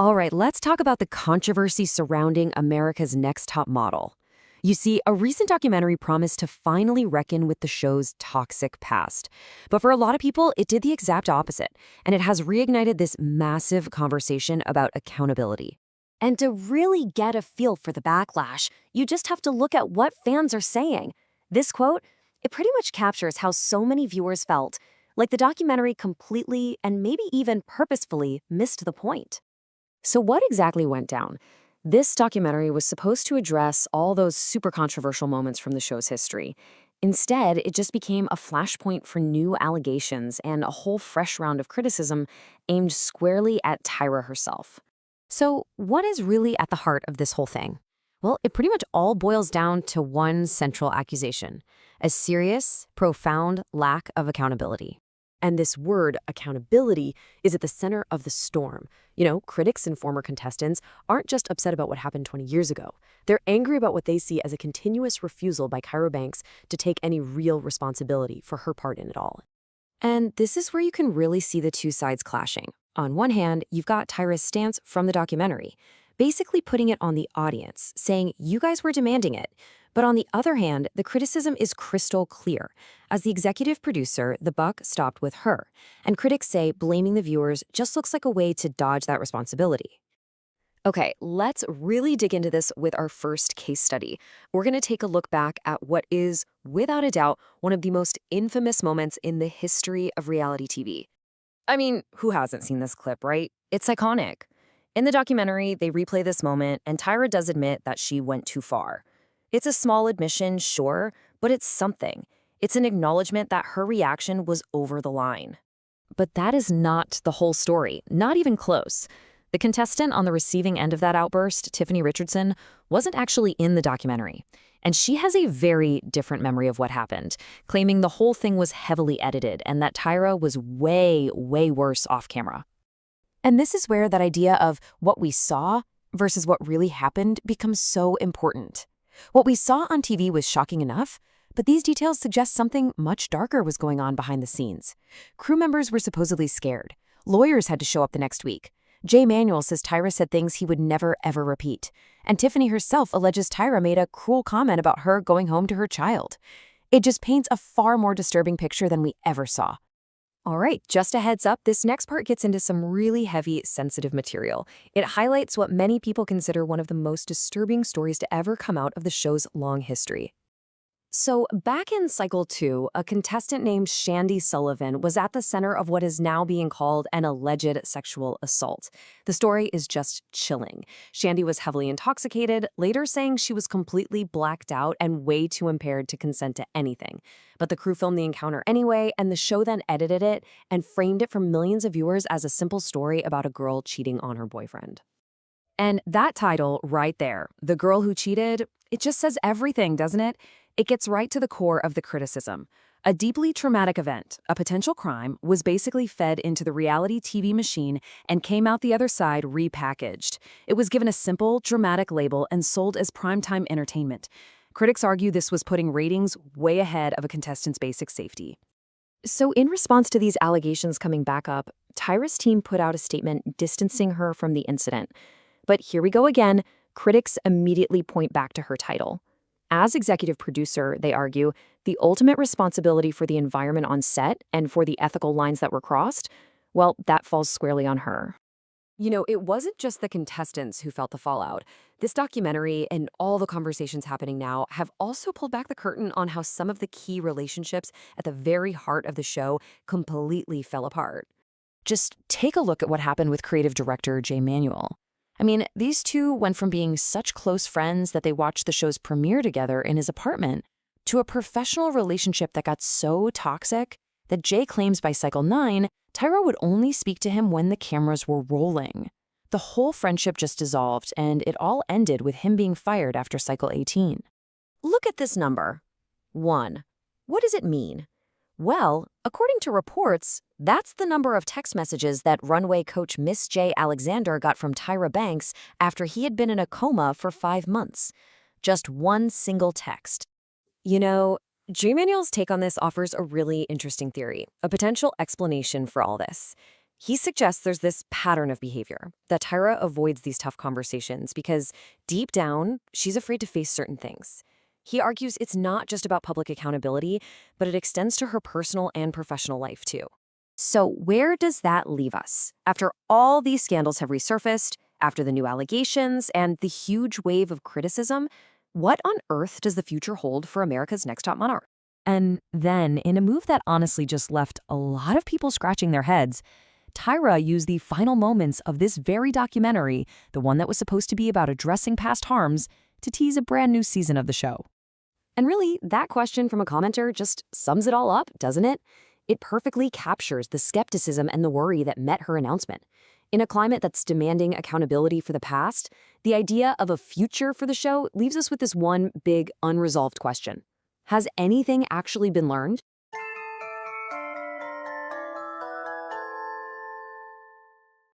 All right, let's talk about the controversy surrounding America's Next Top Model. You see, a recent documentary promised to finally reckon with the show's toxic past. But for a lot of people, it did the exact opposite, and it has reignited this massive conversation about accountability. And to really get a feel for the backlash, you just have to look at what fans are saying. This quote, it pretty much captures how so many viewers felt, like the documentary completely and maybe even purposefully missed the point. So what exactly went down? This documentary was supposed to address all those super controversial moments from the show's history. Instead, it just became a flashpoint for new allegations and a whole fresh round of criticism aimed squarely at Tyra herself. So what is really at the heart of this whole thing? Well, it pretty much all boils down to one central accusation: a serious, profound lack of accountability. And this word, accountability, is at the center of the storm. Critics and former contestants aren't just upset about what happened 20 years ago. They're angry about what they see as a continuous refusal by Tyra Banks to take any real responsibility for her part in it all. And this is where you can really see the two sides clashing. On one hand, you've got Tyra's stance from the documentary, basically putting it on the audience, saying you guys were demanding it. But on the other hand, the criticism is crystal clear. As the executive producer, the buck stopped with her, and critics say blaming the viewers just looks like a way to dodge that responsibility. Okay, let's really dig into this with our first case study. We're going to take a look back at what is, without a doubt, one of the most infamous moments in the history of reality TV. I mean, who hasn't seen this clip, right? It's iconic. In the documentary, they replay this moment, and Tyra does admit that she went too far. It's a small admission, sure, but it's something. It's an acknowledgement that her reaction was over the line. But that is not the whole story, not even close. The contestant on the receiving end of that outburst, Tiffany Richardson, wasn't actually in the documentary. And she has a very different memory of what happened, claiming the whole thing was heavily edited and that Tyra was way, way worse off camera. And this is where that idea of what we saw versus what really happened becomes so important. What we saw on TV was shocking enough, but these details suggest something much darker was going on behind the scenes. Crew members were supposedly scared. Lawyers had to show up the next week. Jay Manuel says Tyra said things he would never, ever repeat. And Tiffany herself alleges Tyra made a cruel comment about her going home to her child. It just paints a far more disturbing picture than we ever saw. All right, just a heads up, this next part gets into some really heavy, sensitive material. It highlights what many people consider one of the most disturbing stories to ever come out of the show's long history. So, back in Cycle 2, a contestant named Shandi Sullivan was at the center of what is now being called an alleged sexual assault. The story is just chilling. Shandi was heavily intoxicated, later saying she was completely blacked out and way too impaired to consent to anything. But the crew filmed the encounter anyway, and the show then edited it and framed it for millions of viewers as a simple story about a girl cheating on her boyfriend. And that title right there, The Girl Who Cheated, it just says everything, doesn't it? It gets right to the core of the criticism. A deeply traumatic event, a potential crime, was basically fed into the reality TV machine and came out the other side repackaged. It was given a simple, dramatic label and sold as primetime entertainment. Critics argue this was putting ratings way ahead of a contestant's basic safety. So in response to these allegations coming back up, Tyra's team put out a statement distancing her from the incident. But here we go again, critics immediately point back to her title. As executive producer, they argue, the ultimate responsibility for the environment on set and for the ethical lines that were crossed, well, that falls squarely on her. It wasn't just the contestants who felt the fallout. This documentary and all the conversations happening now have also pulled back the curtain on how some of the key relationships at the very heart of the show completely fell apart. Just take a look at what happened with creative director Jay Manuel. I mean, these two went from being such close friends that they watched the show's premiere together in his apartment to a professional relationship that got so toxic that Jay claims by Cycle 9, Tyra would only speak to him when the cameras were rolling. The whole friendship just dissolved, and it all ended with him being fired after Cycle 18. Look at this number. 1. What does it mean? Well, according to reports, that's the number of text messages that runway coach Miss J. Alexander got from Tyra Banks after he had been in a coma for 5 months. Just one single text. J. Manuel's take on this offers a really interesting theory, a potential explanation for all this. He suggests there's this pattern of behavior, that Tyra avoids these tough conversations because deep down, she's afraid to face certain things. He argues it's not just about public accountability, but it extends to her personal and professional life too. So where does that leave us? After all these scandals have resurfaced, after the new allegations, and the huge wave of criticism, what on earth does the future hold for America's next top monarch? And then, in a move that honestly just left a lot of people scratching their heads, Tyra used the final moments of this very documentary, the one that was supposed to be about addressing past harms, to tease a brand new season of the show. And really, that question from a commenter just sums it all up, doesn't it? It perfectly captures the skepticism and the worry that met her announcement. In a climate that's demanding accountability for the past, the idea of a future for the show leaves us with this one big, unresolved question. Has anything actually been learned?